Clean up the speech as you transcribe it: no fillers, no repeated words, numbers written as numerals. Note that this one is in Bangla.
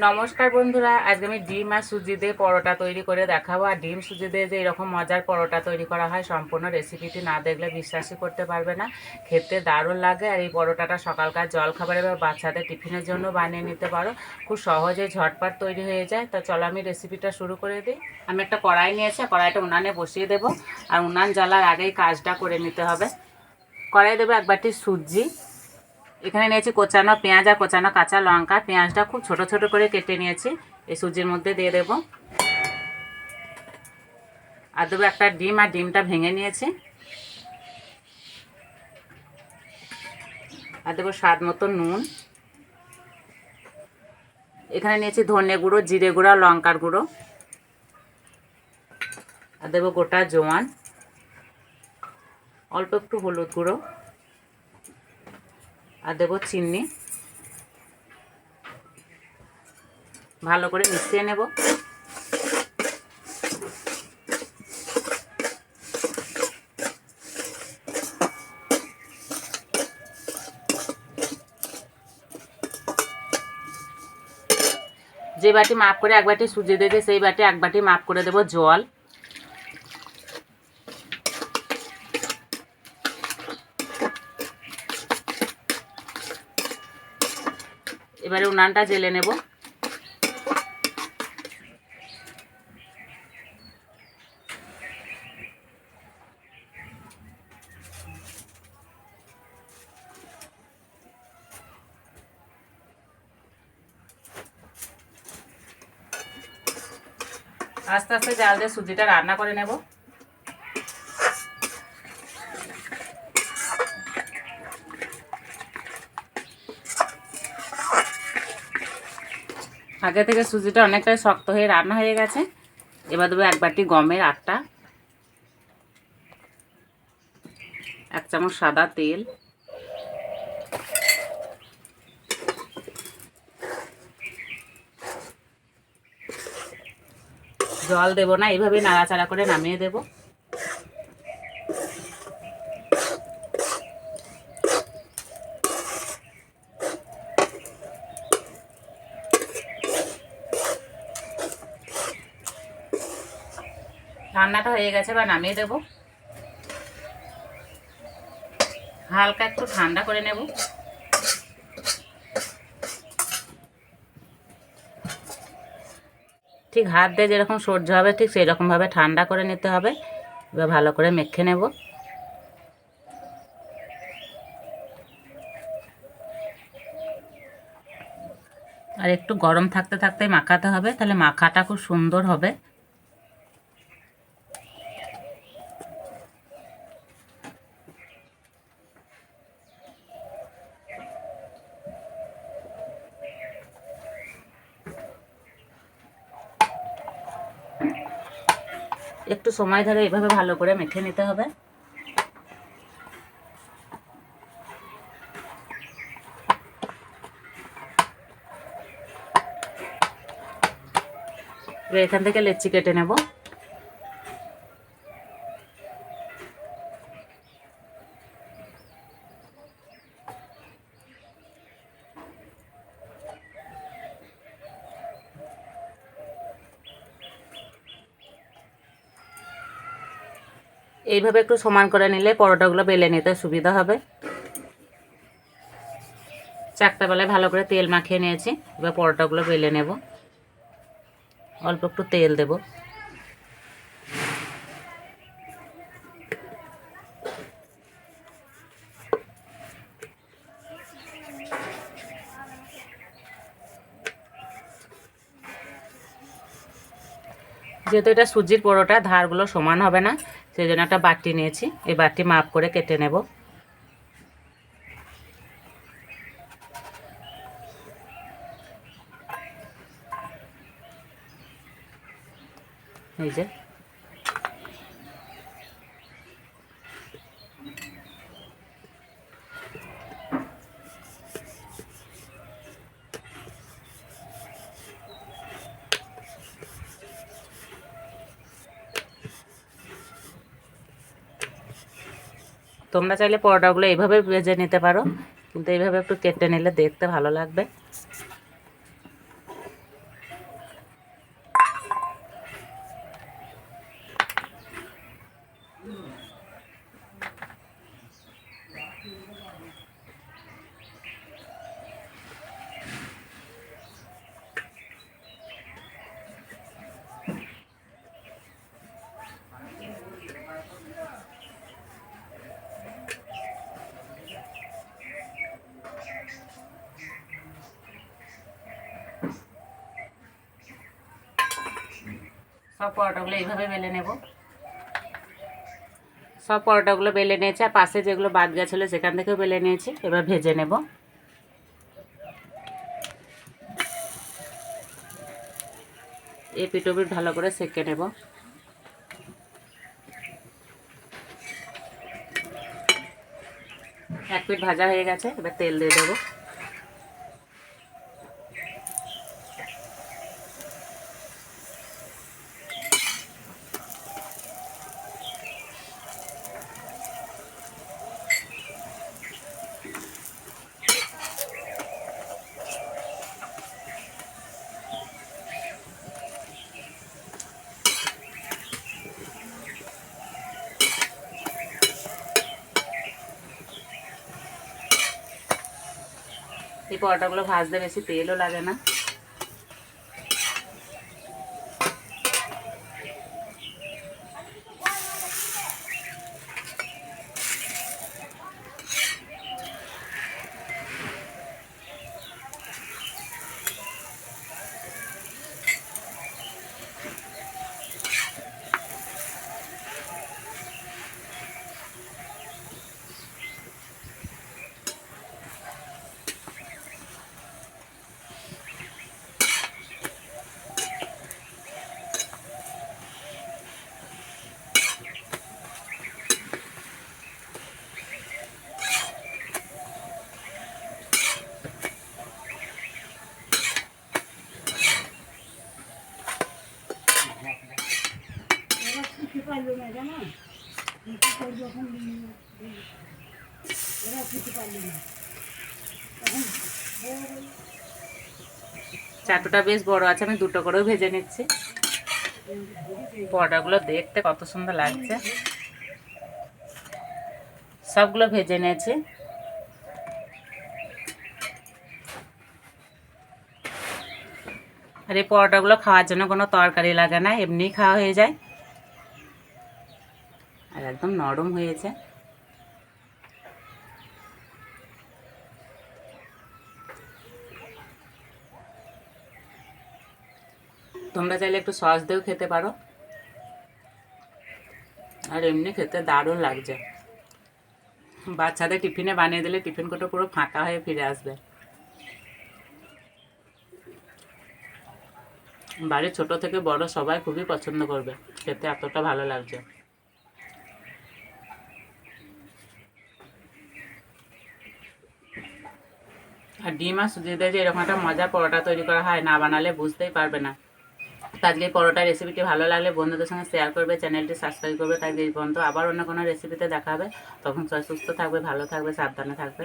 নমস্কার বন্ধুরা, আজকে আমি ডিম আর সুজি দিয়ে পরোটা তৈরি করে দেখাবো। আর ডিম সুজি দিয়ে যে এরকম মজার পরোটা তৈরি করা হয়, সম্পূর্ণ রেসিপিটি না দেখলে বিশ্বাসই করতে পারবে না। খেতে দারুণ লাগে। আর এই পরোটাটা সকালকার জলখাবারে বা বাচ্চাদের টিফিনের জন্য বানিয়ে নিতে পারো। খুব সহজে ঝটপট তৈরি হয়ে যায়। তো চলো আমি রেসিপিটা শুরু করে দিই। আমি একটা কড়াই নিয়েছি, কড়াইটা উনানে বসিয়ে দেবো। আর উনান জ্বালার আগেই কাজটা করে নিতে হবে। কড়াই দেবো এক বাটি সুজি। এখানে নিয়েছি কোচানো পেঁয়াজ আর কোচানো কাঁচা লঙ্কা। পেঁয়াজটা খুব ছোট ছোট করে কেটে নিয়েছি, এই সুজির মধ্যে দিয়ে দেব। আর দেবো একটা ডিম, আর ডিমটা ভেঙে নিয়েছি। আর দেবো স্বাদ মতো নুন। এখানে নিয়েছি ধনে গুঁড়ো, জিরে গুঁড়ো, লঙ্কার গুঁড়ো। আর দেবো গোটা জোয়ান, অল্প একটু হলুদ গুঁড়ো। আর দেবো চিনি। ভালো করে মিশিয়ে নেব। যে বাটি মাপ করে এক বাটি সুজি দিয়েছি, সেই বাটি এক বাটি মাপ করে দেবো জল। এবারে উনানটা জ্বেলে নেব। আস্তে আস্তে জাল দিয়ে সুজিটা রান্না করে নেব। আগে থেকে সুজিটা অনেকটাই শক্ত হয়ে রান্না হয়ে গেছে। এবার দেবো এক বাটি গমের আটা, এক চামচ সাদা তেল, জল দেবো না, এইভাবেই নাড়াচাড়া করে নামিয়ে দেব। রান্নাটা হয়ে গেছে, বা নামিয়ে দেব। হালকা একটু ঠান্ডা করে নেব। ঠিক হাত দিয়ে যেরকম সহ্য হবে, ঠিক সেই রকমভাবে ঠান্ডা করে নিতে হবে। এবার ভালো করে মেখে নেব। আর একটু গরম থাকতে থাকতে মাখাতে হবে, তাহলে মাখাটা খুব সুন্দর হবে। একটু সময় ধরে এভাবে ভালো করে মেখে নিতে হবে। এবার এখান থেকে লেচি কেটে নেব। এইভাবে একটু সমান করে নিলে পরোটাগুলো বেলে নিতে সুবিধা হবে। চারটা বেলায় ভালো করে তেল মাখিয়ে নিয়েছি। এবার পরোটাগুলো বেলে নেব। অল্প একটু তেল দেব। যেহেতু এটা সুজির পরোটা, ধারগুলো সমান হবে না, সেই জন্য একটা বাটি নিয়েছি। এই বাটি মাপ করে কেটে নেব। এই যে তোমরা চাইলে পরোটাগুলো এইভাবে ভেজে নিতে পারো, কিন্তু এইভাবে একটু কেটে নিলে দেখতে ভালো লাগবে। সব পরোটাগুলো এইভাবে বেলে নেব। সব পরোটাগুলো বেলে নিয়েছি, আর পাশে যেগুলো বাদ গেছিলো সেখান থেকেও বেলে নিয়েছি। এবার ভেজে নেব। এই পিঠোপিঠ ভালো করে সেঁকে নেব। এক পিঠ ভাজা হয়ে গেছে, এবার তেল দিয়ে দেবো। এই পরোটাগুলো ভাজতে বেশি তেলও লাগে না। চাটুটা বেশ বড় আছে, আমি দুটো করেও ভেজে নিচ্ছি। পরোটাগুলো দেখতে কত সুন্দর লাগছে। সবগুলো ভেজে নিয়েছি। আর এই পরোটাগুলো খাওয়ার জন্য কোনো তরকারি লাগে না, এমনিই খাওয়া হয়ে যায়। আর একদম নরম হয়েছে। তোমরা চাইলে একটু সস দিয়েও খেতে পারো, আর এমনি খেতে দারুণ লাগছে। বাচ্চাদের টিফিনে বানিয়ে দিলে টিফিন কোটো পুরো ফাঁকা হয়ে ফিরে আসবে। বাড়ির ছোট থেকে বড় সবাই খুবই পছন্দ করবে, খেতে এতটা ভালো লাগছে। আর ডিম আর সুজি দিয়ে যে এরকম একটা মজার পরোটা তৈরি করা হয়, না বানালে বুঝতেই পারবে না। তো আজকে পরোটা রেসিপিটি ভালো লাগলে বন্ধুদের সঙ্গে শেয়ার করবে, চ্যানেলটি সাবস্ক্রাইব করবে। তাই এই পর্যন্ত আবার অন্য কোনো রেসিপিতে দেখা হবে। তখন সুস্থ থাকবে, ভালো থাকবে, সাবধানে থাকবে।